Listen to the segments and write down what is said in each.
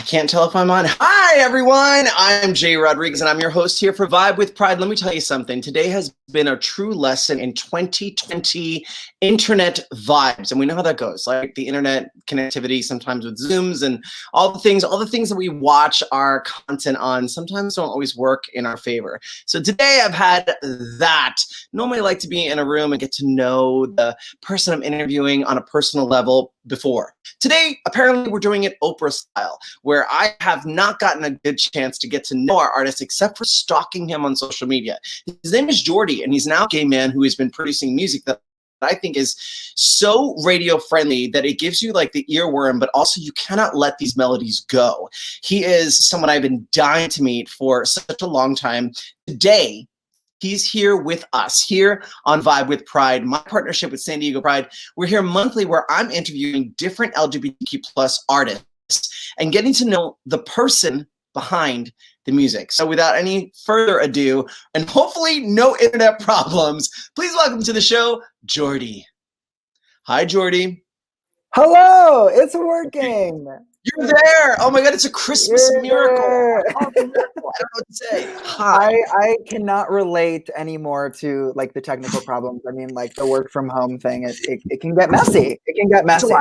Can't tell if I'm on. Hi, everyone. I'm Jay Rodriguez, and I'm your host here for Vibe with Pride. Let me tell you something. Today has been a true lesson in 2020 internet vibes, and we know how that goes. Like the internet connectivity, sometimes with Zooms and all the things that we watch our content on sometimes don't always work in our favor. So today I've had that. Normally I like to be in a room and get to know the person I'm interviewing on a personal level before. Today, apparently we're doing it Oprah style, where I have not gotten a good chance to get to know our artist except for stalking him on social media. His name is JORDY, and he's now a gay man who has been producing music that I think is so radio friendly that it gives you like the earworm, but also you cannot let these melodies go. He is someone I've been dying to meet for such a long time. Today, he's here with us here on Vibe with Pride, my partnership with San Diego Pride. We're here monthly where I'm interviewing different LGBTQ plus artists and getting to know the person behind the music. So without any further ado, and hopefully no internet problems, please welcome to the show, JORDY. Hi, JORDY. Hello, it's working. You're there. Oh my God, it's a Christmas miracle. I don't know what to say. Hi. I cannot relate anymore to like the technical problems. I mean, like the work from home thing, it can get messy. It can get messy.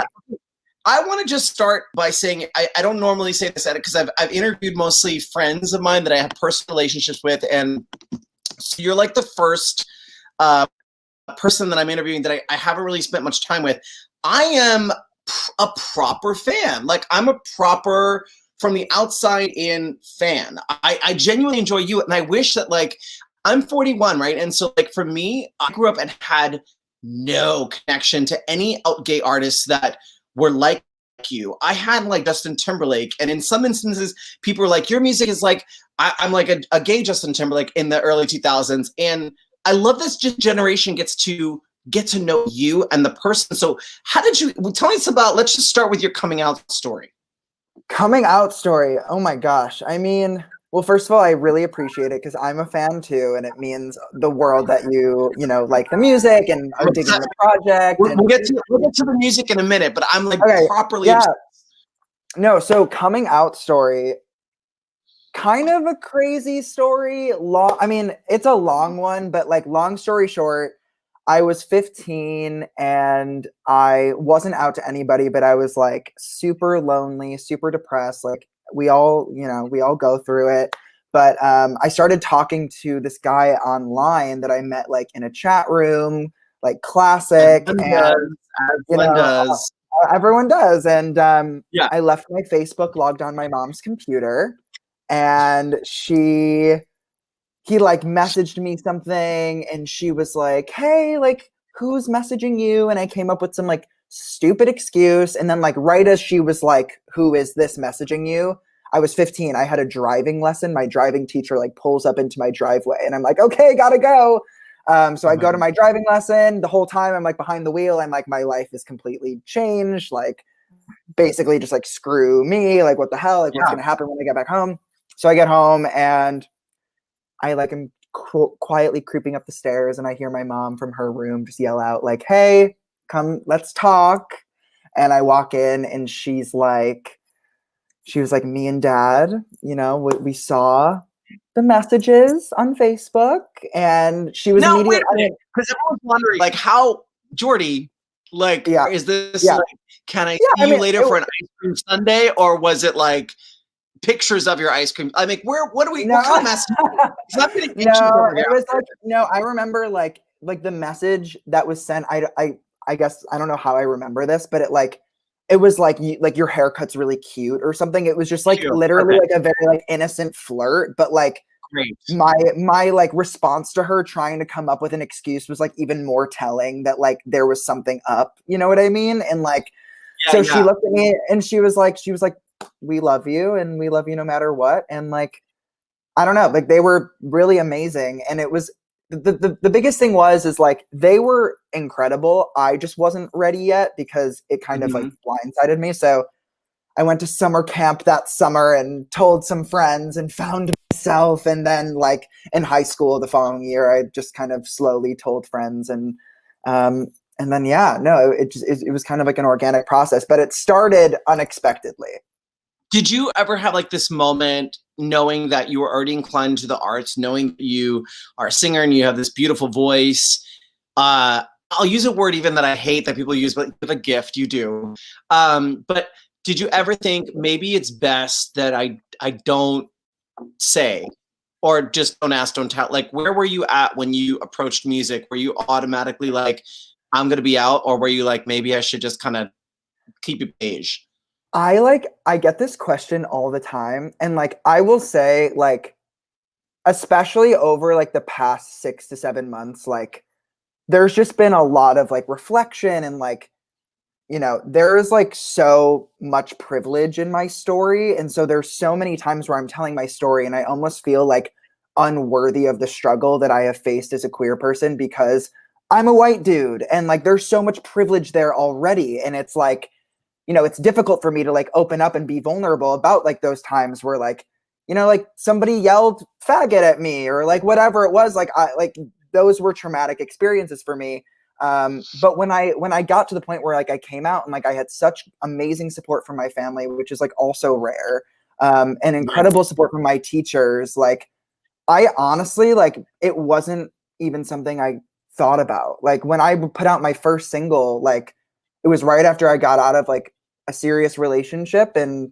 I want to just start by saying I don't normally say this at it because I've interviewed mostly friends of mine that I have personal relationships with, and so you're like the first person that I'm interviewing that I haven't really spent much time with. I am a proper fan. Like I'm a proper from the outside in fan. I genuinely enjoy you, and I wish that like I'm 41, right? And so like for me, I grew up and had no connection to any gay artists that were like you. I had like Justin Timberlake, and in some instances, people were like, your music is like, I'm like a gay Justin Timberlake in the early 2000s. And I love this generation gets to get to know you and the person. So how did you, tell us about, let's just start with your coming out story. Coming out story. Oh my gosh. I mean, well, first of all, I really appreciate it because I'm a fan too, and it means the world that you know, like the music and are digging the project. We'll get to the music in a minute, but I'm like properly yeah. obsessed. No, so coming out story, kind of a crazy story. I mean, it's a long one, but like long story short, I was 15 and I wasn't out to anybody, but I was like super lonely, super depressed. Like we all go through it. But I started talking to this guy online that I met like in a chat room, like classic. Everyone does. And I left my Facebook, logged on my mom's computer, and he like messaged me something, and she was like, hey, like who's messaging you? And I came up with some like stupid excuse. And then like right as she was like, who is this messaging you? I was 15. I had a driving lesson. My driving teacher like pulls up into my driveway, and I'm like, okay, gotta go. So I go to my driving lesson. The whole time I'm like behind the wheel. I'm like, my life is completely changed. Like basically just like, screw me. Like what the hell? Like what's gonna happen when I get back home? So I get home and I like am quietly creeping up the stairs, and I hear my mom from her room just yell out like, hey, come, let's talk. And I walk in, and she was like, me and dad, you know, we saw the messages on Facebook, and she was immediately, because everyone's wondering like how Jordy, like, Yeah, is this yeah, like, can I yeah. see I you mean, later for an ice cream sundae, or was it like pictures of your ice cream? I mean, what do we, what kind no, of message? Because I'm getting anxious no. over here. It was like no. I remember like the message that was sent. I guess I don't know how I remember this, but it was like like your haircut's really cute or something. It was just like Cute. literally Okay, like a very like innocent flirt, but like great. my like response to her trying to come up with an excuse was like even more telling that like there was something up, you know what I mean? And like Yeah, so she yeah. looked at me and she was like we love you and we love you no matter what. And like I don't know, like they were really amazing. And it was the biggest thing was is like they were incredible. I just wasn't ready yet because it kind of like Hmm. blindsided me. So I went to summer camp that summer and told some friends and found myself. And then like in high school the following year, I just kind of slowly told friends um and then yeah, no, it was kind of like an organic process, but it started unexpectedly. Did you ever have like this moment knowing that you were already inclined to the arts, knowing that you are a singer and you have this beautiful voice? I'll use a word even that I hate that people use, but you have a gift, you do. But did you ever think maybe it's best that I don't say, or just don't ask, don't tell? Like, where were you at when you approached music? Were you automatically like, I'm gonna be out, or were you like, maybe I should just kind of keep it beige? I get this question all the time, and like I will say like especially over like the past 6 to 7 months, like there's just been a lot of like reflection and like there is like so much privilege in my story. And so there's so many times where I'm telling my story and I almost feel like unworthy of the struggle that I have faced as a queer person because I'm a white dude and like there's so much privilege there already. And it's like, it's difficult for me to like open up and be vulnerable about like those times where like, like somebody yelled faggot at me or like whatever it was. Like I like those were traumatic experiences for me. But when I got to the point where like I came out and like I had such amazing support from my family, which is like also rare, and Yeah. incredible support from my teachers, like I honestly like it wasn't even something I thought about. Like when I put out my first single, like it was right after I got out of like a serious relationship and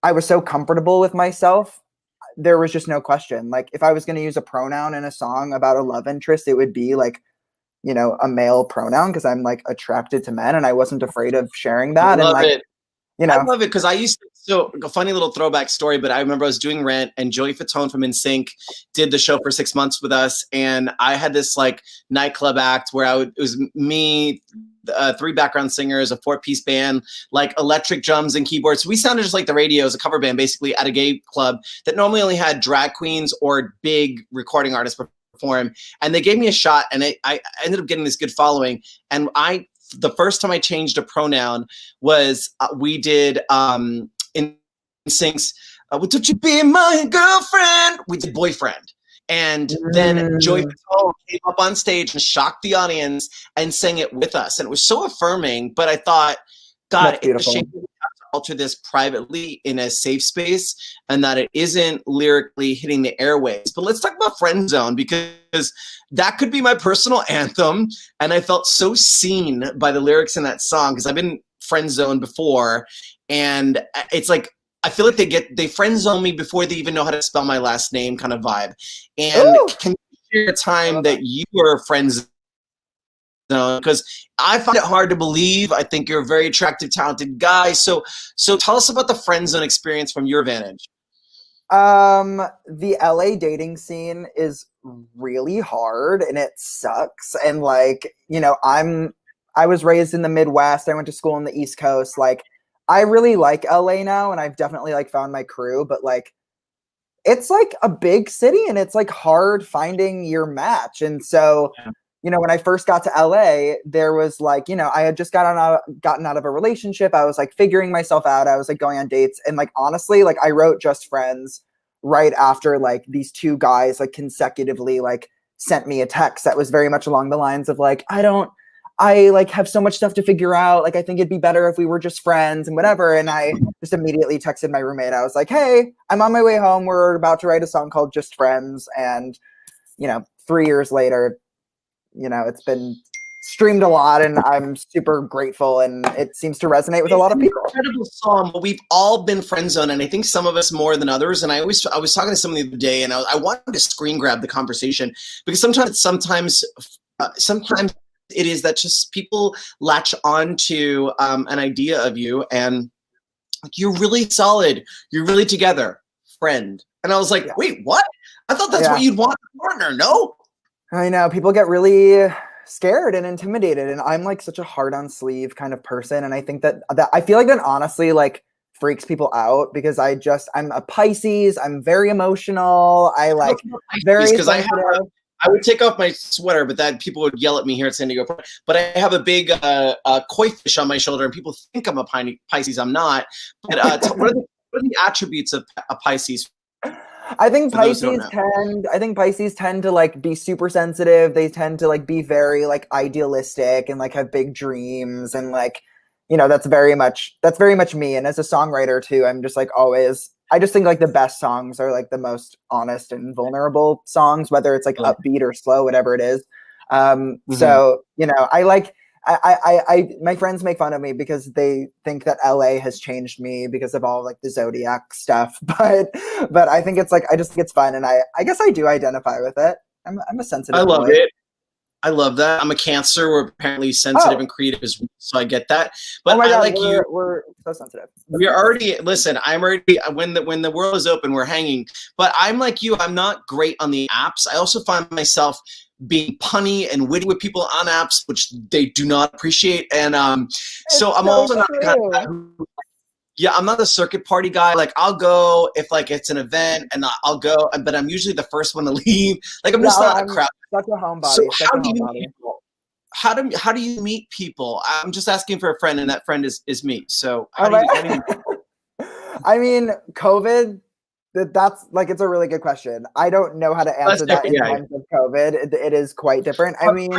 I was so comfortable with myself. There was just no question. Like if I was going to use a pronoun in a song about a love interest, it would be like a male pronoun because I'm like attracted to men and I wasn't afraid of sharing I that. And love like, it. you I know, love it because I used to, so a funny little throwback story, but I remember I was doing Rent and Joey Fatone from NSYNC did the show for 6 months with us. And I had this like nightclub act where it was me, three background singers, a 4-piece band, like electric drums and keyboards. So we sounded just like the radio as a cover band, basically at a gay club that normally only had drag queens or big recording artists perform. And they gave me a shot and I ended up getting this good following. And the first time I changed a pronoun was we did in Syncs, would you be my girlfriend? We did boyfriend. And then Joy mm, Fatone came up on stage and shocked the audience and sang it with us. And it was so affirming, but I thought, God, that's it's a shame beautiful. that we have to alter this privately in a safe space and that it isn't lyrically hitting the airways. But let's talk about Friend Zone because that could be my personal anthem. And I felt so seen by the lyrics in that song because I've been friend zoned before. And it's like, I feel like they friend zone me before they even know how to spell my last name kind of vibe. And Ooh, can you share a I time love that. that you were friend zoned? Because I find it hard to believe. I think you're a very attractive, talented guy. So tell us about the friend zone experience from your vantage. The LA dating scene is really hard and it sucks. And like, I was raised in the Midwest. I went to school in the East Coast. Like, I really like LA now and I've definitely like found my crew, but like it's like a big city and it's like hard finding your match. And so, Yeah. when I first got to LA, there was like, I had just gotten out of a relationship. I was like figuring myself out. I was like going on dates. And like honestly, like I wrote Just Friends right after like these two guys like consecutively like sent me a text that was very much along the lines of like, I like have so much stuff to figure out. Like I think it'd be better if we were just friends and whatever. And I just immediately texted my roommate. I was like, hey, I'm on my way home. We're about to write a song called Just Friends. And, 3 years later, it's been streamed a lot, and I'm super grateful, and it seems to resonate with a lot of people. It's an incredible song, but we've all been friend zoned, and I think some of us more than others. And I was talking to someone the other day, and I wanted to screen grab the conversation because sometimes it is that just people latch on to an idea of you, and you're really solid, you're really together, friend. And I was like, wait, what? I thought that's what you'd want in a partner. No, I know people get really scared and intimidated, and I'm like such a hard on sleeve kind of person, and I think that I feel like that honestly like freaks people out because I'm a Pisces. I'm very emotional. I like very sensitive. I would take off my sweater, but that people would yell at me here at San Diego. But I have a big koi fish on my shoulder, and people think I'm a Pisces. I'm not. But what are the attributes of a Pisces? I think Pisces tend to like be super sensitive. They tend to like be very like idealistic and like have big dreams, and like, you know, that's very much me. And as a songwriter too, I'm just like always, I just think like the best songs are like the most honest and vulnerable songs, whether it's like upbeat or slow, whatever it is. So, you know, my friends make fun of me because they think that LA has changed me because of all like the zodiac stuff. But I think it's like, I just think it's fun. And I guess I do identify with it. I'm a sensitive I love boy. it. I love that. I'm a Cancer. We're apparently sensitive and creative as well, so I get that. But oh my God, like we're so sensitive. We're already, listen, I'm already, when the world is open, we're hanging. But I'm like you, I'm not great on the apps. I also find myself being punny and witty with people on apps, which they do not appreciate. And so I'm also not I'm not a circuit party guy. Like I'll go if like it's an event and I'll go, but I'm usually the first one to leave. Like I'm just not a crowd. Such a homebody. So how do you meet people? I'm just asking for a friend, and that friend is me. So how do you I mean, COVID, that's like, it's a really good question. I don't know how to answer that in terms of COVID. It is quite different. I mean,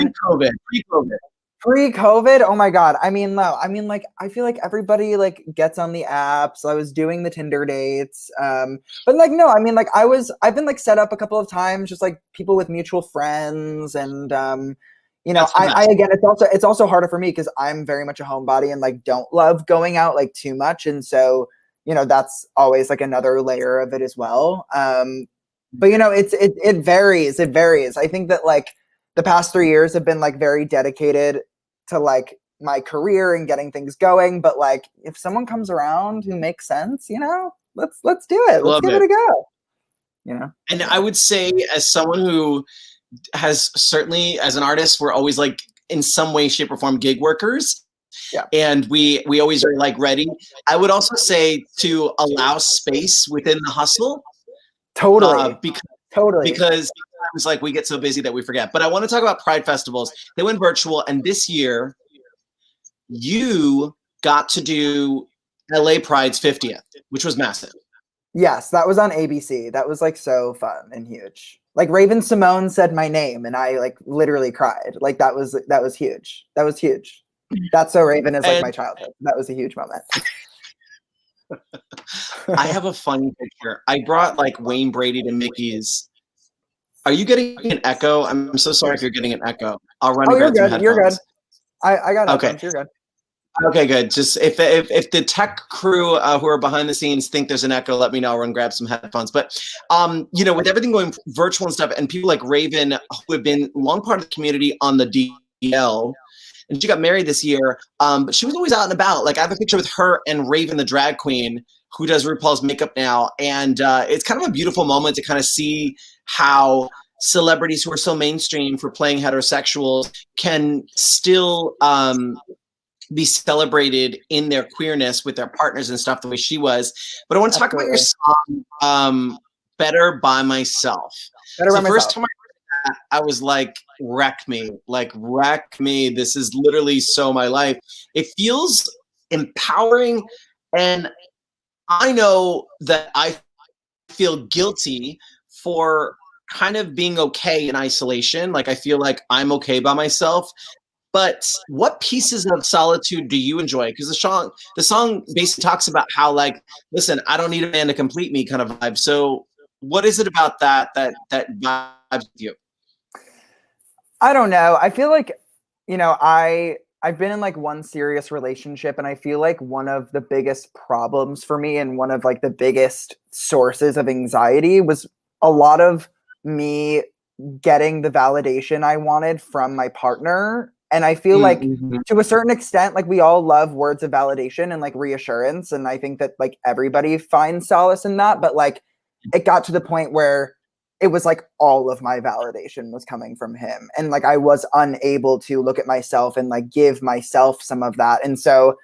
pre-COVID, oh my God. I mean, no, I mean, like, I feel like everybody like gets on the apps. I was doing the Tinder dates. But like, no, I mean, like I've been like set up a couple of times, just like people with mutual friends. And, you know, again, it's also harder for me because I'm very much a homebody and like don't love going out like too much. And so, you know, that's always like another layer of it as well. But you know, it varies. It varies. I think that like the past 3 years have been like very dedicated to like my career and getting things going. But like, if someone comes around who makes sense, you know, let's do it. Let's give it a go. You know? And I would say, as someone who has certainly, as an artist, we're always like in some way, shape, or form gig workers. Yeah. And we always are like ready. I would also say to allow space within the hustle. Totally. Because sometimes like we get so busy that we forget. But I want to talk about Pride festivals. They went virtual, and this year you got to do LA Pride's 50th, which was massive. Yes, that was on ABC. That was like so fun and huge. Like Raven Simone said my name, and I like literally cried. Like that was huge. That was huge. That's So Raven is like my childhood. That was a huge moment. I have a funny picture. I brought like Wayne Brady to Mickey's. Are you getting an echo? I'm so sorry if you're getting an echo. I'll run. Oh, you're good. You're good. I got it. Okay. You're good. Okay, good. Just if the tech crew who are behind the scenes think there's an echo, let me know. I'll run grab some headphones. But you know, with everything going virtual and stuff, and people like Raven who have been a long part of the community on the DL. And she got married this year, but she was always out and about. Like I have a picture with her and Raven, the drag queen, who does RuPaul's makeup now. And it's kind of a beautiful moment to kind of see how celebrities who are so mainstream for playing heterosexuals can still be celebrated in their queerness with their partners and stuff the way she was. But I want to talk about your song, Better By Myself. First time I was like, wreck me. This is literally so my life. It feels empowering. And I know that I feel guilty for kind of being okay in isolation. Like I feel like I'm okay by myself. But what pieces of solitude do you enjoy? Because the song basically talks about how like, listen, I don't need a man to complete me kind of vibe. So what is it about that vibes with you? I don't know. I feel like I've been in like one serious relationship, and I feel like one of the biggest problems for me and one of like the biggest sources of anxiety was a lot of me getting the validation I wanted from my partner. And I feel like Mm-hmm. to a certain extent, like we all love words of validation and like reassurance. And I think that like everybody finds solace in that. But like it got to the point where it was like all of my validation was coming from him. And like I was unable to look at myself and like give myself some of that. And so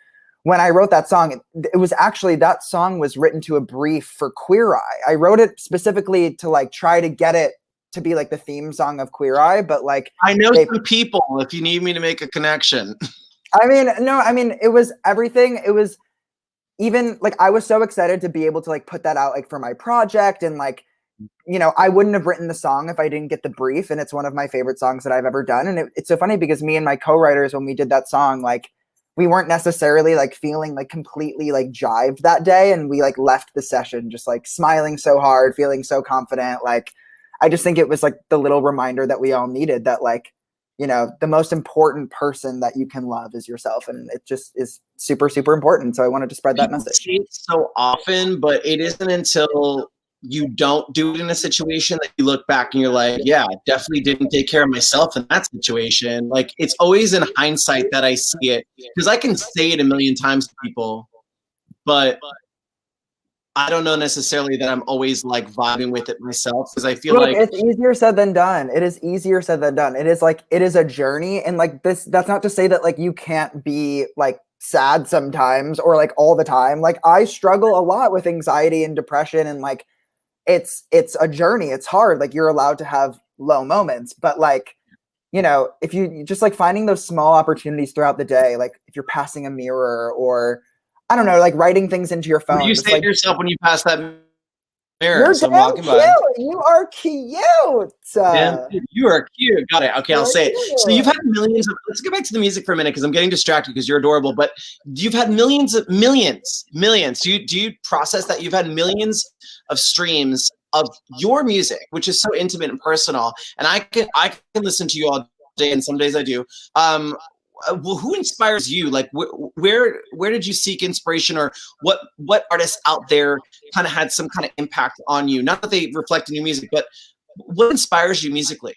when I wrote that song, it was actually, that song was written to a brief for Queer Eye. I wrote it specifically to like try to get it to be like the theme song of Queer Eye, but like I know some people if you need me to make a connection. I mean, no, I mean, it was everything. It was even like I was so excited to be able to like put that out like for my project, and like, I wouldn't have written the song if I didn't get the brief, and it's one of my favorite songs that I've ever done. And it's so funny because me and my co-writers, when we did that song, like we weren't necessarily like feeling like completely like jived that day, and we like left the session just like smiling so hard, feeling so confident. Like I just think it was like the little reminder that we all needed, that like, the most important person that you can love is yourself. And it just is super, super important. So I wanted to spread that message. See it so often, but it isn't until you don't do it in a situation that you look back and you're like, yeah, I definitely didn't take care of myself in that situation. Like it's always in hindsight that I see it, because I can say it a million times to people, but I don't know necessarily that I'm always like vibing with it myself, because I feel like it's easier said than done. It is easier said than done. It is like, it is a journey. And like that's not to say that like you can't be like sad sometimes or like all the time. Like I struggle a lot with anxiety and depression, and like it's a journey. It's hard. Like you're allowed to have low moments, but like, if you just like finding those small opportunities throughout the day, like if you're passing a mirror, or I don't know, like writing things into your phone. what do you just say like, to yourself when you pass that mirror? you're So I'm damn walking cute. by. You are cute. Damn, you are cute. Got it. Okay, I'll say it. So you've Cute. had millions of, let's go back to the music for a minute, because I'm getting distracted because you're adorable, but you've had millions. Do you process that you've had millions of streams of your music, which is so intimate and personal, and I can listen to you all day, and some days I do. Well, who inspires you? Like where did you seek inspiration, or what artists out there kind of had some kind of impact on you? Not that they reflect in your music, but what inspires you musically?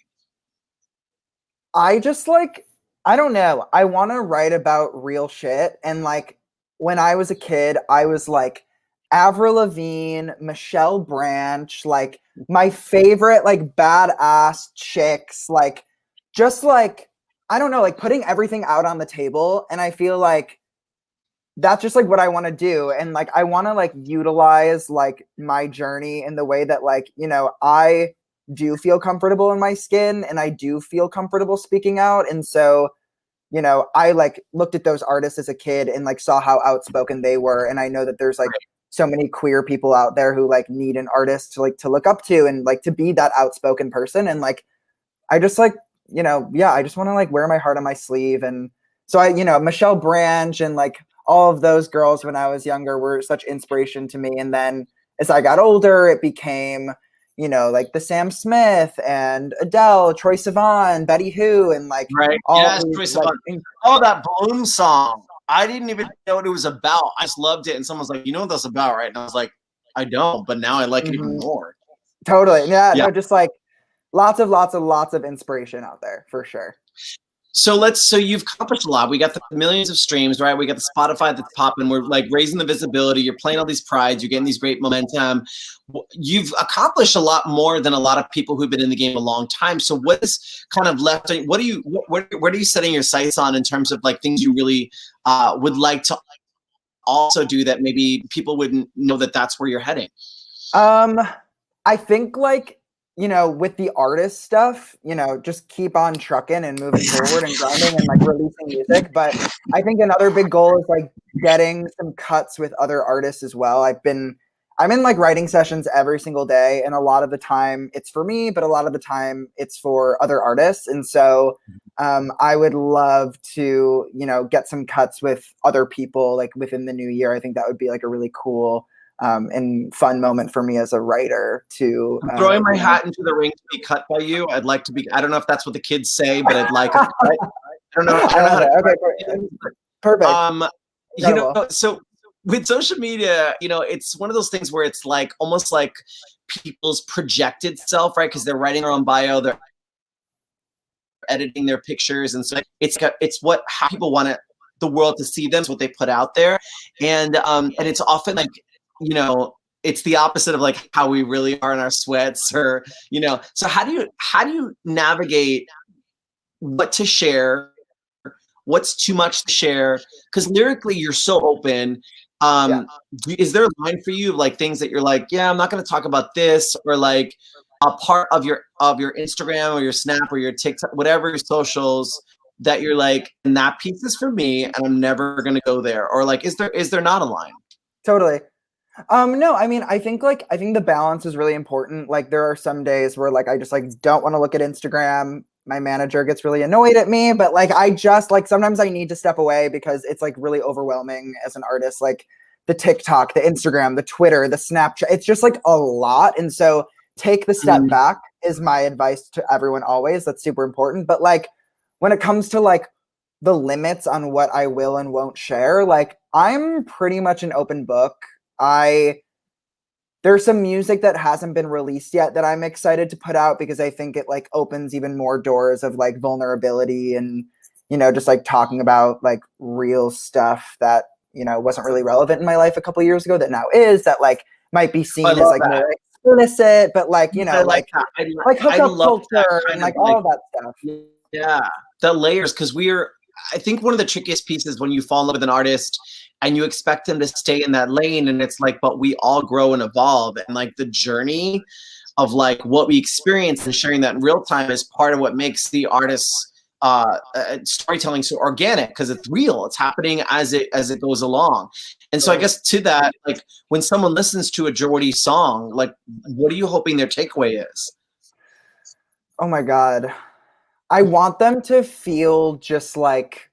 I just like, I don't know. I want to write about real shit. And like when I was a kid, I was like Avril Lavigne, Michelle Branch, like my favorite like badass chicks, like just like, I don't know, like putting everything out on the table. And I feel like that's just like what I want to do. And like I want to like utilize like my journey in the way that like, I do feel comfortable in my skin, and I do feel comfortable speaking out. And so, I like looked at those artists as a kid and like saw how outspoken they were. And I know that there's like so many queer people out there who like need an artist to like to look up to and like to be that outspoken person. And like I just like, yeah, I just want to like wear my heart on my sleeve. And so Michelle Branch and like all of those girls when I was younger were such inspiration to me. And then as I got older, it became, like the Sam Smith and Adele, Troye Sivan, Betty Who, and like all Yes, these, Troye like, Sivan. Oh, that Bloom song. I didn't even know what it was about. I just loved it. And someone's like, you know what that's about, right? And I was like, I don't, but now I like it even more. Totally. Yeah, Yeah. no, just like lots of inspiration out there for sure. So you've accomplished a lot. We got the millions of streams, right? We got the Spotify that's popping. We're like raising the visibility. You're playing all these prides. You're getting these great momentum. You've accomplished a lot more than a lot of people who've been in the game a long time. So what is kind of left? What are you setting your sights on in terms of like things you really would like to also do that maybe people wouldn't know that that's where you're heading? I think like, with the artist stuff, just keep on trucking and moving forward and grinding and like releasing music. But I think another big goal is like getting some cuts with other artists as well. I'm in like writing sessions every single day, and a lot of the time it's for me, but a lot of the time it's for other artists. And so I would love to, get some cuts with other people like within the new year. I think that would be like a really cool and fun moment for me as a writer to throwing my hat into the ring to be cut by you. I'd like to be, I don't know if that's what the kids say, but I'd like it. I don't know how love to. it. Okay, perfect. Um, you know, Incredible. so with social media, you know, it's one of those things where it's like almost like people's projected self, right? Because they're writing their own bio, they're editing their pictures, and so it's what how people want the world to see them. It's what they put out there, and it's often like, you know, it's the opposite of like how we really are in our sweats, or you know. So how do you navigate what to share, what's too much to share? Because lyrically, you're so open. Yeah. Is there a line for you of like things that you're like, yeah, I'm not going to talk about this, or like a part of your Instagram or your Snap or your TikTok, whatever your socials that you're like, and that piece is for me, and I'm never going to go there, or like, is there not a line? Totally. No, I mean, I think the balance is really important. Like there are some days where like I just like don't want to look at Instagram. My manager gets really annoyed at me, but like I just like sometimes I need to step away because it's like really overwhelming as an artist. Like the TikTok, the Instagram, the Twitter, the Snapchat, it's just like a lot. And so take the step back is my advice to everyone always. That's super important. But like when it comes to like the limits on what I will and won't share, like I'm pretty much an open book. I There's some music that hasn't been released yet that I'm excited to put out because I think it like opens even more doors of like vulnerability and, you know, just like talking about like real stuff that, you know, wasn't really relevant in my life a couple years ago that now is, that like might be I seen as love like that. more explicit, but like, you I know, like like that. like I hookup love that culture and kind of like like, all that stuff. yeah, the layers, because I think one of the trickiest pieces when you fall in love with an artist and you expect them to stay in that lane, and it's like, but we all grow and evolve, and like the journey of like what we experience and sharing that in real time is part of what makes the artist's storytelling so organic, because it's real, it's happening as it goes along. And so I guess to that, like when someone listens to a Jordy song, like what are you hoping their takeaway is? Oh my God. I want them to feel just like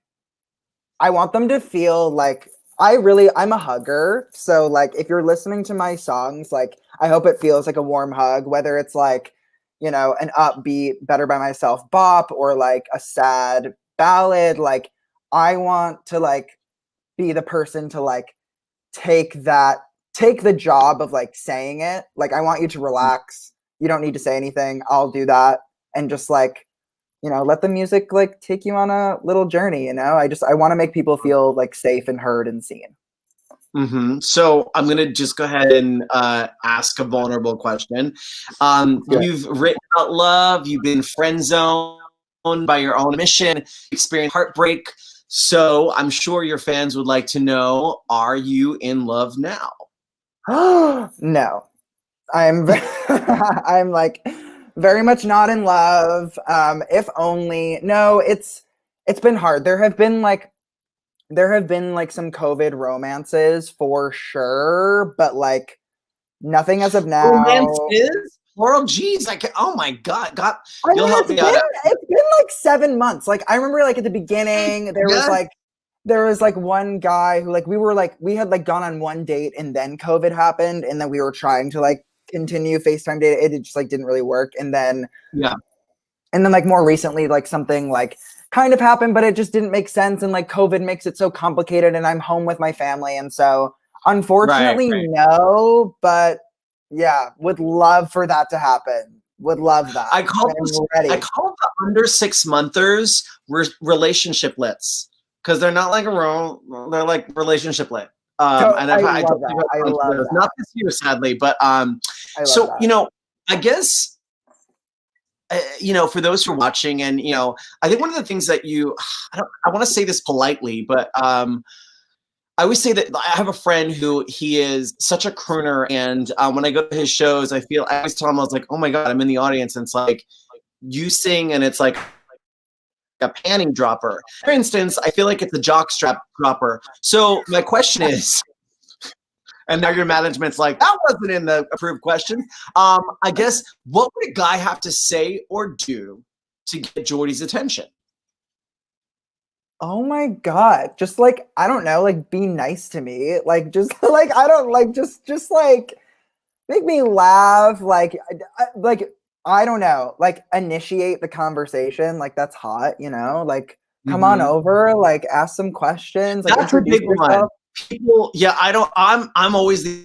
I want them to feel like I'm a hugger. So like if you're listening to my songs, like I hope it feels like a warm hug, whether it's like, you know, an upbeat Better by Myself bop or like a sad ballad. Like I want to like be the person to like take the job of like saying it. Like I want you to relax. You don't need to say anything. I'll do that. And just like, you know, let the music like take you on a little journey, you know? I want to make people feel like safe and heard and seen. So I'm gonna just go ahead and ask a vulnerable question. Yeah. You've written about love, you've been friend zoned by your own mission, experienced heartbreak. So I'm sure your fans would like to know: are you in love now? No. I'm I'm like very much not in love. If only. No, it's been hard. There have been like some COVID romances for sure, but like nothing as of Romance now. is plural. Geez, like oh my God, I you'll mean, help me out. it's been like 7 months. Like I remember, like at the beginning, Yes. there was like one guy who like we had like gone on one date and then COVID happened, and then we were trying to like continue FaceTime date. It just like didn't really work, Yeah. and then like more recently, like something like kind of happened, but it just didn't make sense, and like COVID makes it so complicated, and I'm home with my family, and so Right. unfortunately, no. But yeah, would love for that to happen. Would love that. I call I'm those, I ready. call the under 6 monthers relationship lits, because they're not like a room, they're like relationship lit. And I I love totally that. I have love those, not that. this year sadly, but I love so you that. know, I guess you know, for those who are watching, and you know, I think one of the things that I want to say this politely, but I always say that I have a friend who he is such a crooner, and when I go to his shows, I always tell him, I was like, oh my God, I'm in the audience, and it's like you sing, and it's like a panty dropper. For instance, I feel like it's a jockstrap dropper. So my question is, and now your management's like, that wasn't in the approved questions. I guess what would a guy have to say or do to get Jordy's attention? Oh my God. Just like, I don't know, like be nice to me. Like just like I don't like just like make me laugh. Like I don't know. Like initiate the conversation. Like that's hot, you know? Like come on Mhm. over, like ask some questions, like That's a introduce big one. yourself. People, yeah, I'm always the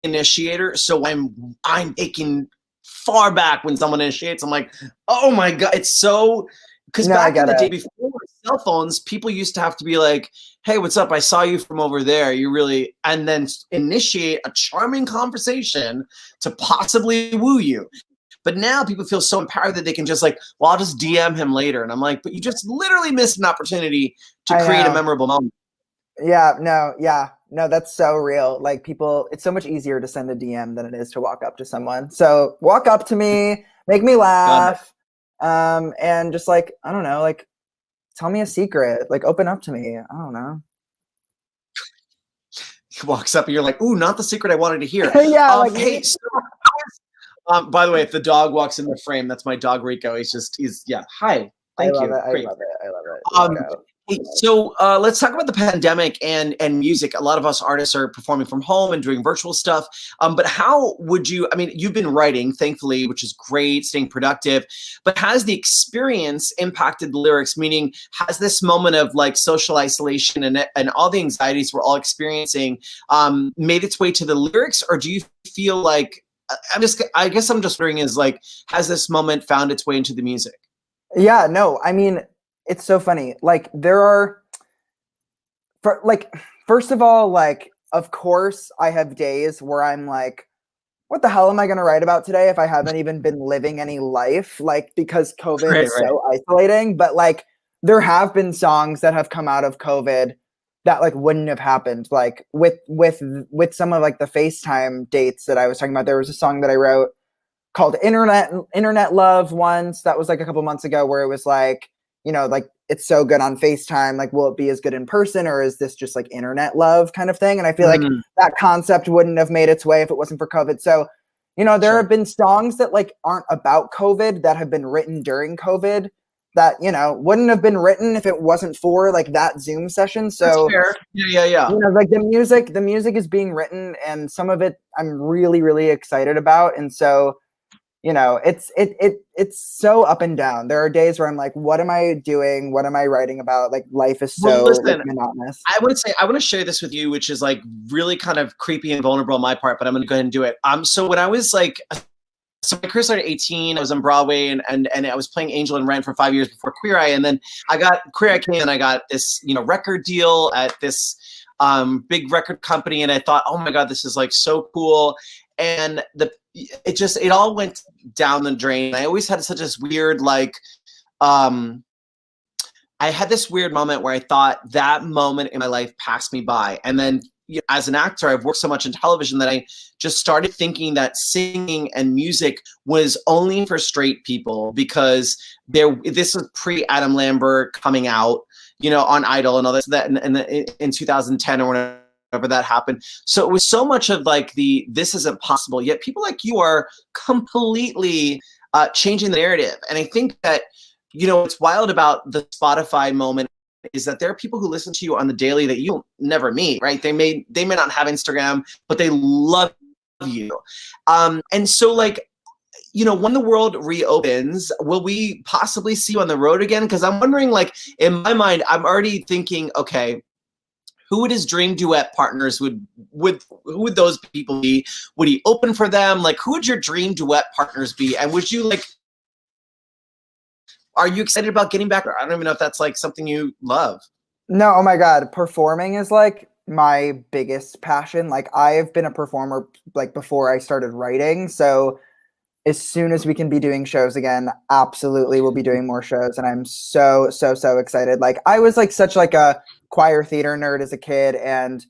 initiator, so I'm taken far back when someone initiates. I'm like, oh my god, it's so because No, I back in get the day it. before cell phones, people used to have to be like, hey, what's up? I saw you from over there. You really, and then initiate a charming conversation to possibly woo you. But now people feel so empowered that they can just like, well, I'll just DM him later. And I'm like, but you just literally missed an opportunity to I create a know. memorable moment. Yeah, no, that's so real. Like people, it's so much easier to send a DM than it is to walk up to someone. So walk up to me, make me Got it. laugh, and just like, I don't know, like tell me a secret, like open up to me. I don't know. He walks up and you're like, ooh, not the secret I wanted to hear. Yeah, like Hey, so by the way, if the dog walks in the frame, that's my dog Rico. He's yeah. Hi, I thank love you. it. I Great. love it. I love it. Um, Rico. hey, so let's talk about the pandemic and music. A lot of us artists are performing from home and doing virtual stuff. But how would you? I mean, you've been writing, thankfully, which is great, staying productive. But has the experience impacted the lyrics? Meaning, has this moment of like social isolation and all the anxieties we're all experiencing made its way to the lyrics, or do you feel like I guess I'm just wondering is like, has this moment found its way into the music? Yeah, no, I mean, it's so funny. Like there are for like first of all, like of course I have days where I'm like, what the hell am I going to write about today if I haven't even been living any life? Like because COVID Right, is right. so isolating, but like there have been songs that have come out of COVID that like wouldn't have happened. Like with some of like the FaceTime dates that I was talking about, there was a song that I wrote called Internet Love once that was like a couple months ago where it was like, you know, like it's so good on FaceTime, like will it be as good in person or is this just like internet love kind of thing? And I feel like Mhm. that concept wouldn't have made its way if it wasn't for COVID. So, you know, there have Sure. been songs that like aren't about COVID that have been written during COVID that, you know, wouldn't have been written if it wasn't for like that Zoom session. That's So, fair. Yeah, yeah, yeah. you know, like the music is being written and some of it I'm really, really excited about. And so, you know, it's so up and down. There are days where I'm like, what am I doing? What am I writing about? Like life is Well, so like listen, monotonous. I want to share this with you, which is like really kind of creepy and vulnerable on my part, but I'm going to go ahead and do it. So when I was like, so my career started at 18. I was on Broadway and I was playing Angel and Rent for 5 years before Queer Eye, and then I got Queer Eye came and I got this record deal at this big record company, and I thought, oh my god, this is like so cool, and it all went down the drain. I always had such this weird like um I had this weird moment where I thought that moment in my life passed me by. And then as an actor, I've worked so much in television that I just started thinking that singing and music was only for straight people because this was pre Adam Lambert coming out, on Idol and all this, that in 2010 or whenever that happened. So it was so much of like this isn't possible, yet people like you are completely changing the narrative. And I think that what's wild about the Spotify moment is that there are people who listen to you on the daily that you'll never meet, right? They may not have Instagram, but they love you. And so like, when the world reopens, will we possibly see you on the road again? Because I'm wondering, like, in my mind, I'm already thinking, okay, who would his dream duet partners who would those people be? Would he open for them? Like, who would your dream duet partners be? And would you like, are you excited about getting back? I don't even know if that's like something you love. No, oh my God. Performing is like my biggest passion. Like I've been a performer like before I started writing. So as soon as we can be doing shows again, absolutely we'll be doing more shows. And I'm so, so, so excited. Like I was like such like a choir theater nerd as a kid and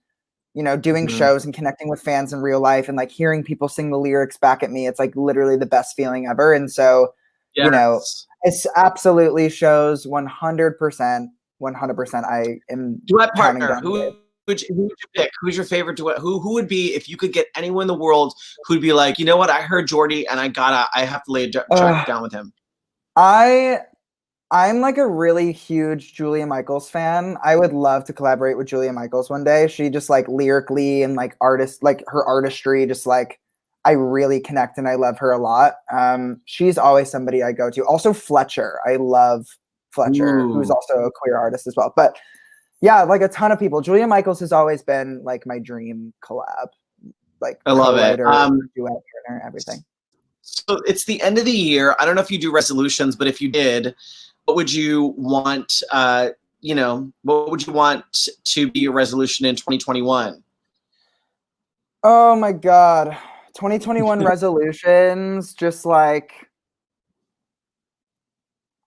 doing Mhm. shows and connecting with fans in real life and like hearing people sing the lyrics back at me. It's like literally the best feeling ever. And so, Yes. it's absolutely shows 100%, 100%. I am Duet counting partner. down the Who days. would you pick? Who's your favorite duet? Who would be, if you could get anyone in the world who'd be like, you know what, I heard Jordy and I have to lay a track Uh, down with him. I I'm like a really huge Julia Michaels fan. I would love to collaborate with Julia Michaels one day. She just like lyrically and like artist, like her artistry, just like I really connect and I love her a lot. She's always somebody I go to. Also Fletcher. I love Fletcher, who's Ooh, also a queer artist as well. But yeah, like a ton of people. Julia Michaels has always been like my dream collab, like I love it. co-writer, duet partner, everything. So it's the end of the year. I don't know if you do resolutions, but if you did, what would you want? What would you want to be your resolution in 2021? Oh my God. 2021 resolutions, just like,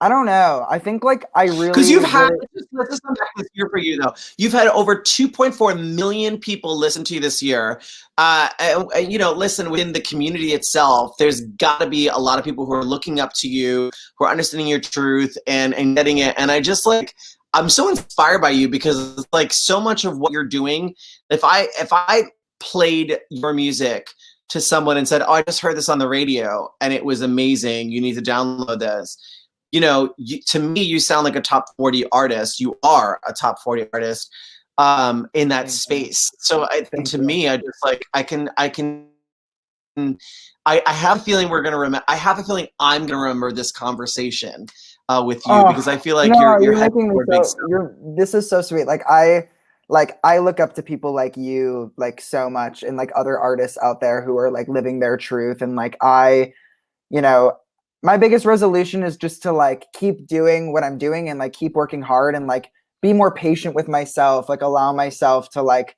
I don't know. I think like I Because really, you've had, really, let's just come back this year for you though. You've had over 2.4 million people listen to you this year. Listen, within the community itself, there's got to be a lot of people who are looking up to you, who are understanding your truth and getting it. And I just like, I'm so inspired by you because like so much of what you're doing, if I played your music to someone and said, "Oh, I just heard this on the radio and it was amazing. You need to download this." To me, you sound like a top 40 artist. You are a top 40 artist in that thank you. space. So Thank to you. me, I just like, I have a feeling we're going to remember, I have a feeling I'm going to remember this conversation with you because I Oh, feel like no, you're you're heading making me toward big so, stuff. this is so sweet. Like I look up to people like you, like so much, and like other artists out there who are like living their truth. And like, you know, my biggest resolution is just to like keep doing what I'm doing and like keep working hard and like be more patient with myself, like allow myself to like,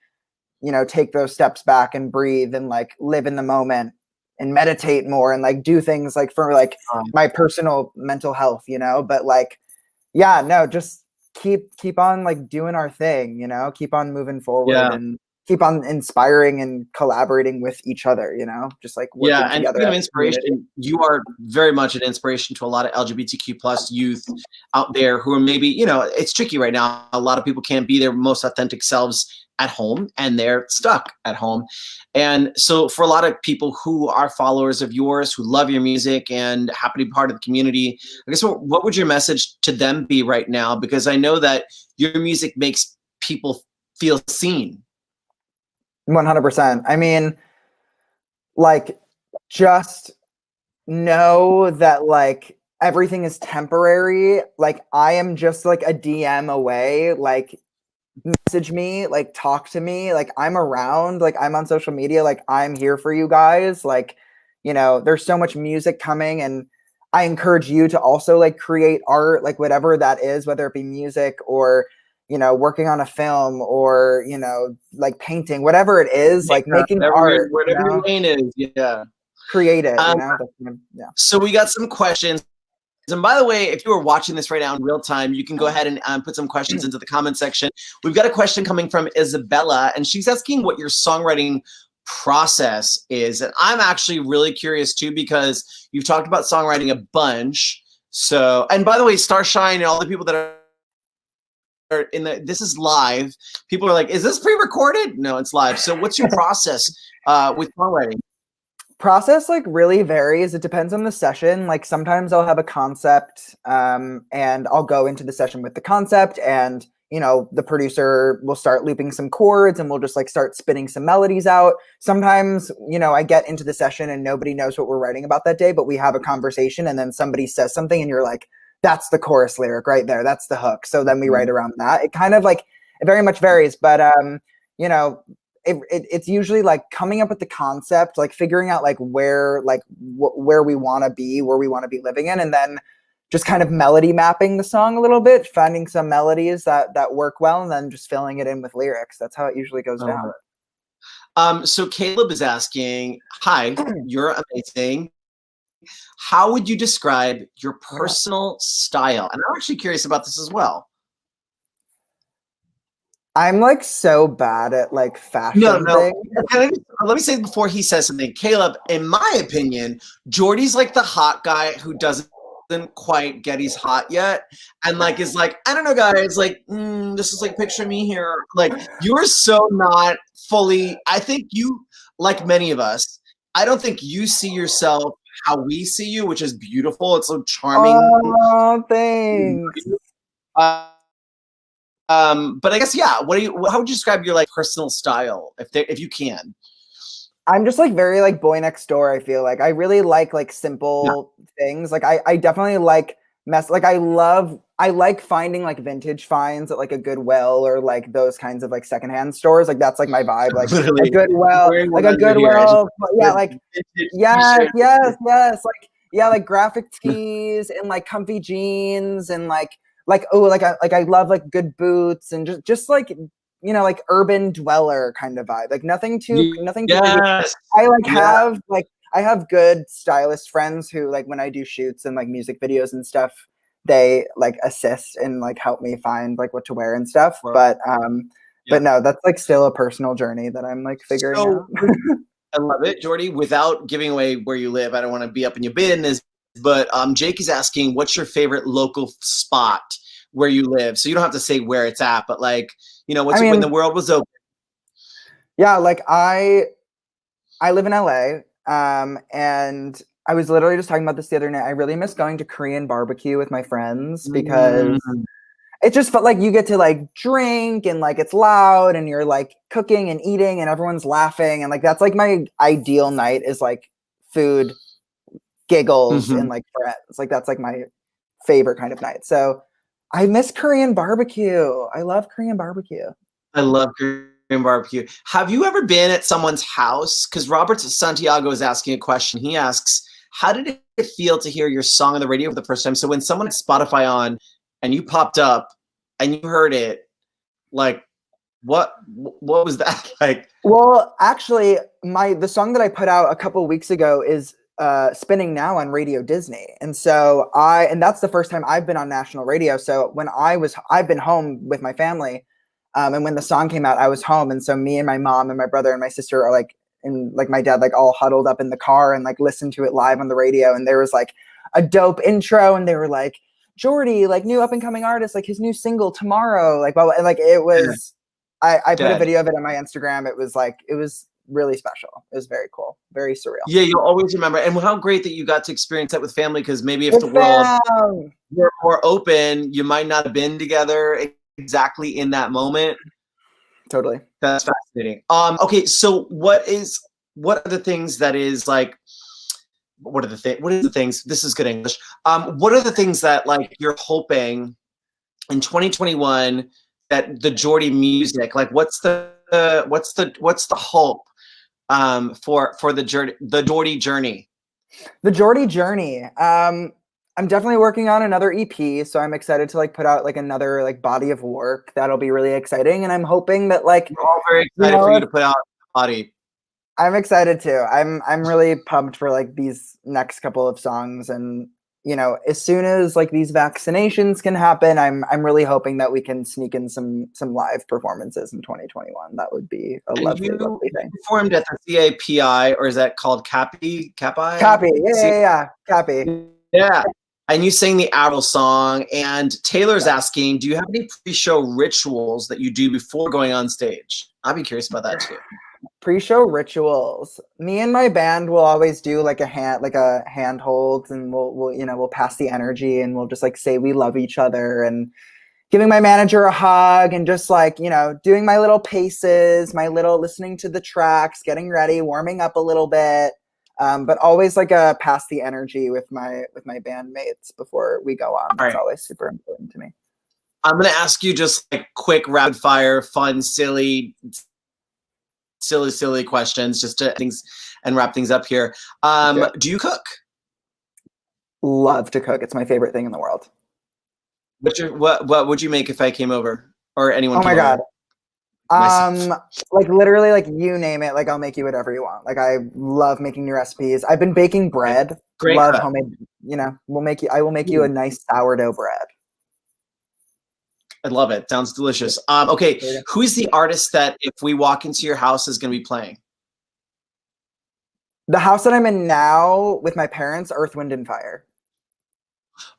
take those steps back and breathe and like live in the moment and meditate more and like do things like for like Um, my personal mental health, but like, yeah, no, just keep on like doing our thing, keep on moving forward yeah. and keep on inspiring and collaborating with each other, just like Yeah, working and together speaking of as a community. inspiration, you are very much an inspiration to a lot of LGBTQ plus youth out there who are maybe, it's tricky right now. A lot of people can't be their most authentic selves at home and they're stuck at home. And so for a lot of people who are followers of yours, who love your music and happen to be part of the community, I guess what would your message to them be right now? Because I know that your music makes people feel seen. 100%. I mean, like, just know that like everything is temporary. Like I am just like a DM away. Like message me, like talk to me. Like I'm around. Like I'm on social media. Like I'm here for you guys. Like, there's so much music coming, and I encourage you to also like create art, like whatever that is, whether it be music or working on a film or like painting, whatever it is, like making art, Whatever your lane is, yeah. create it, Um, yeah. So we got some questions. And by the way, if you are watching this right now in real time, you can go ahead and put some questions into the comment section. We've got a question coming from Isabella, and she's asking what your songwriting process is. And I'm actually really curious too, because you've talked about songwriting a bunch. So, and by the way, Starshine and all the people that are this is live. People are like, is this pre-recorded? No, it's live. So what's your process with songwriting? Process like really varies. It depends on the session. Like sometimes I'll have a concept and I'll go into the session with the concept, and the producer will start looping some chords and we'll just like start spitting some melodies out. Sometimes I get into the session and nobody knows what we're writing about that day, but we have a conversation and then somebody says something and you're like, that's the chorus lyric right there, that's the hook. So then we write around that. It kind of like, it very much varies, but it's usually like coming up with the concept, like figuring out like where we want to be, where we want to be living in, and then just kind of melody mapping the song a little bit, finding some melodies that work well, and then just filling it in with lyrics. That's how it usually goes down. So Caleb is asking, hi, you're amazing. How would you describe your personal style? And I'm actually curious about this as well. I'm like so bad at like fashion No. things. Let me say before he says something, Caleb, in my opinion, Jordy's like the hot guy who doesn't quite get he's hot yet. And like, is like, I don't know, guys, like, this is like, picture me here. Like, you're so not fully, I think you, like many of us, I don't think you see yourself how we see you, which is beautiful. It's so charming. Oh, thanks. Uh, but I guess, yeah, how would you describe your like personal style if you can? I'm just like very like boy next door. I feel like I really like simple things. Like I definitely like I like finding like vintage finds at like a Goodwill or like those kinds of like secondhand stores. Like that's like my vibe. Like a Literally, I'm Goodwill, wearing like one a under here. I just Goodwill. Yeah, like vintage yes, t-shirt. yes, yes. Like yeah, like graphic tees and like comfy jeans and like oh like I love like good boots and just like like urban dweller kind of vibe. Like nothing too crazy. Yes. I like Yeah. have like I have good stylist friends who like when I do shoots and like music videos and stuff, they like assist and like help me find like what to wear and stuff. Well, yeah. But no, that's like still a personal journey that I'm like figuring So out. I love it, Jordy. Without giving away where you live, I don't want to be up in your business, but Jake is asking, what's your favorite local spot where you live? So you don't have to say where it's at, but like, what's when the world was open? Yeah, like I live in LA, and I was literally just talking about this the other night. I really miss going to Korean barbecue with my friends because it just felt like you get to like drink and like it's loud and you're like cooking and eating and everyone's laughing and like that's like my ideal night is like food, giggles, and like friends. Like that's like my favorite kind of night. So I miss Korean barbecue. I love Korean barbecue. I love Korean barbecue. Have you ever been at someone's house? Because Robert Santiago is asking a question. He asks, how did it feel to hear your song on the radio for the first time? So when someone had Spotify on and you popped up and you heard it, like what was that like? Well, actually, the song that I put out a couple weeks ago is spinning now on Radio Disney, and so and that's the first time I've been on national radio. So when I've been home with my family, and when the song came out, I was home, and so me and my mom and my brother and my sister are like, and like my dad, like all huddled up in the car and like listened to it live on the radio, and there was like a dope intro, and they were like, Jordy, like new up and coming artist, like his new single tomorrow, like blah, blah, and like it was. I put a video of it on my Instagram. It was really special. It was very cool, very surreal. Yeah, you'll always remember. And how great that you got to experience that with family, because maybe if the world were more open, you might not have been together exactly in that moment. Totally. That's fascinating. Okay, so what are the things that is like, what are the things, this is good English. What are the things that like you're hoping in 2021 that the Jordy music, like what's the hope for the Jordy journey? The Jordy journey. I'm definitely working on another EP, so I'm excited to like put out like another like body of work. That'll be really exciting, and I'm hoping that like we're all very excited for you to put out a body. I'm excited too. I'm really pumped for like these next couple of songs, and as soon as like these vaccinations can happen, I'm really hoping that we can sneak in some live performances in 2021. That would be a lovely thing. Performed at the CAPI, or is that called Cappy? Cappy, yeah, Cappy. Yeah. And you sang the Owl song, and Taylor's asking, do you have any pre-show rituals that you do before going on stage? I'd be curious about that too. Pre-show rituals. Me and my band will always do like a handhold, and we'll pass the energy, and we'll just like say we love each other, and giving my manager a hug, and just like doing my little paces, my little listening to the tracks, getting ready, warming up a little bit. But always like pass the energy with my bandmates before we go on. That's always super important to me. I'm gonna ask you just like quick rapid fire, fun, silly questions, just to things and wrap things up here. Do you cook? Love to cook. It's my favorite thing in the world. What would you make if I came over, or anyone? Oh my God. Like literally, like you name it, like I'll make you whatever you want. Like I love making new recipes. I've been baking bread. Great. Love homemade. I will make you a nice sourdough bread. I love it. Sounds delicious. Okay, who is the artist that if we walk into your house is going to be playing? The house that I'm in now with my parents, Earth, Wind, and Fire.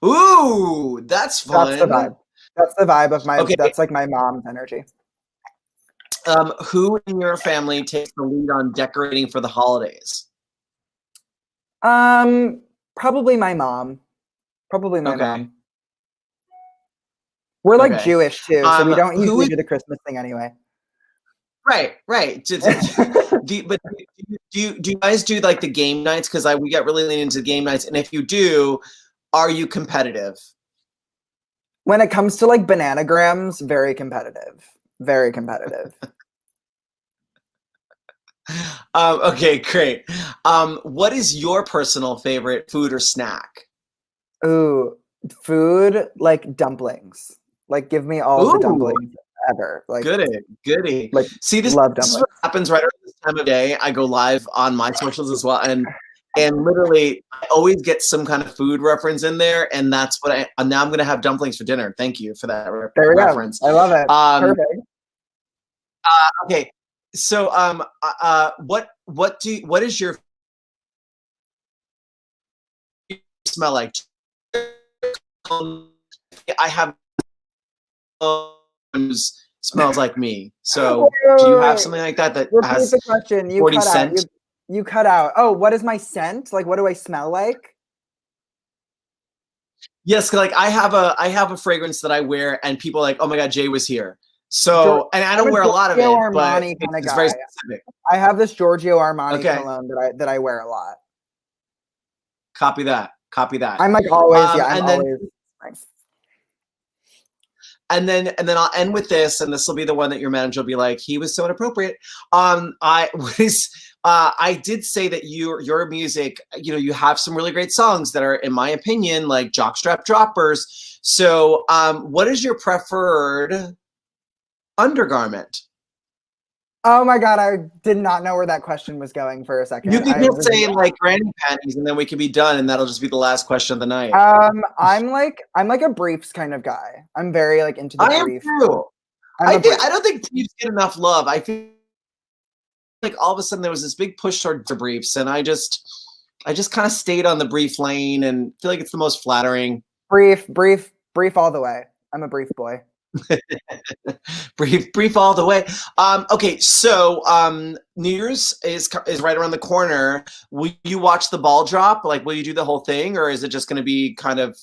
Ooh, that's fun. That's the vibe. That's the vibe of my. Okay. That's like my mom's energy. Who in your family takes the lead on decorating for the holidays? Probably my mom. Probably my mom. We're like Jewish too, so we don't usually do the Christmas thing anyway. Right. But do you guys do like the game nights? Because we get really leaning into game nights, and if you do, are you competitive? When it comes to like bananagrams, very competitive. Very competitive. Okay, great. What is your personal favorite food or snack? Ooh, food like dumplings. Like give me all the Ooh, dumplings ever. goody, goody. Like See, love this is what dumplings. happens right around this time of day. I go live on my socials as well, and literally, I always get some kind of food reference in there, and that's what now I'm gonna have dumplings for dinner. Thank you for that There we go. reference. I love it. Um, Perfect. okay, so what is your smell like? I have smells like me. So do you have Wait. something like that that Repeat has the question. You 40 cut out. cent? You cut out. Oh, what is my scent? Like what do I smell like? Yes, like I have a fragrance that I wear and people are like, oh my God, Jay was here. So, and I I'm don't a wear a lot of Giorgio it, but Armani kind of it's very guy. specific. I have this Giorgio Armani Okay. cologne that I wear a lot. Copy that. Copy that. I'm like always, yeah, I'm And then always nice. and then I'll end with this, and this will be the one that your manager will be like, he was so inappropriate. I was I did say that your music, you know, you have some really great songs that are, in my opinion, like jockstrap droppers. So what is your preferred undergarment? Oh my God, I did not know where that question was going for a second. You can just say like granny panties, and then we can be done, and that'll just be the last question of the night. I'm like a briefs kind of guy. I'm very like into the I am brief. too. I'm a brief. I don't think briefs get enough love. I feel like all of a sudden there was this big push towards the briefs, and I just kind of stayed on the brief lane and feel like it's the most flattering. Brief all the way. I'm a brief boy. Brief all the way. Okay, so New Year's is right around the corner. Will you watch the ball drop? Like, will you do the whole thing, or is it just going to be kind of?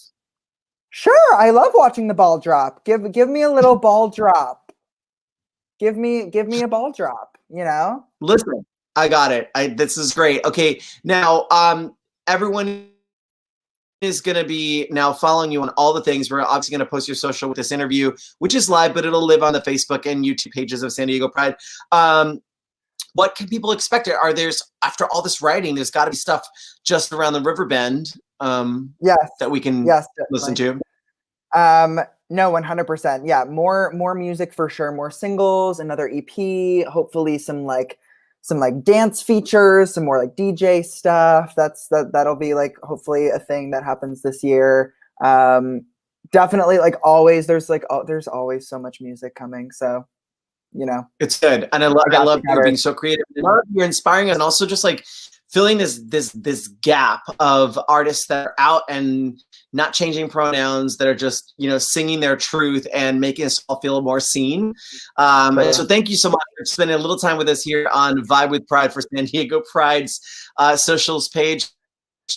Sure, I love watching the ball drop. Give me a little ball drop. Give me a ball drop, you know? Listen, I got it. This is great. Okay, now everyone is going to be now following you on all the things. We're obviously going to post your social with this interview, which is live, but it'll live on the Facebook and YouTube pages of San Diego Pride. What can people expect? After all this writing, there's got to be stuff just around the river bend Yes. that we can Yes, listen to. No, 100%. Yeah, more music for sure, more singles, another EP, hopefully some like dance features, some more like DJ stuff. That'll be like hopefully a thing that happens this year. Definitely like always there's always so much music coming, so you know. It's good. And I love you being so creative. I love you're inspiring us, and also just like filling this gap of artists that are out and not changing pronouns, that are just, you know, singing their truth and making us all feel more seen. And so thank you so much for spending a little time with us here on Vibe with Pride for San Diego Pride's socials page.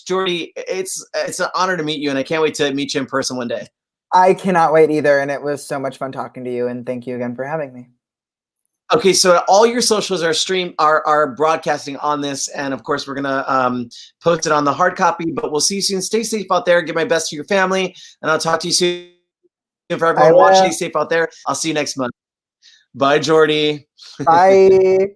Jordy, it's an honor to meet you, and I can't wait to meet you in person one day. I cannot wait either, and it was so much fun talking to you, and thank you again for having me. Okay, so all your socials are broadcasting on this, and of course we're gonna post it on the hard copy. But we'll see you soon. Stay safe out there. Give my best to your family, and I'll talk to you soon. For everyone watching, stay safe out there. I'll see you next month. Bye, Jordy. Bye.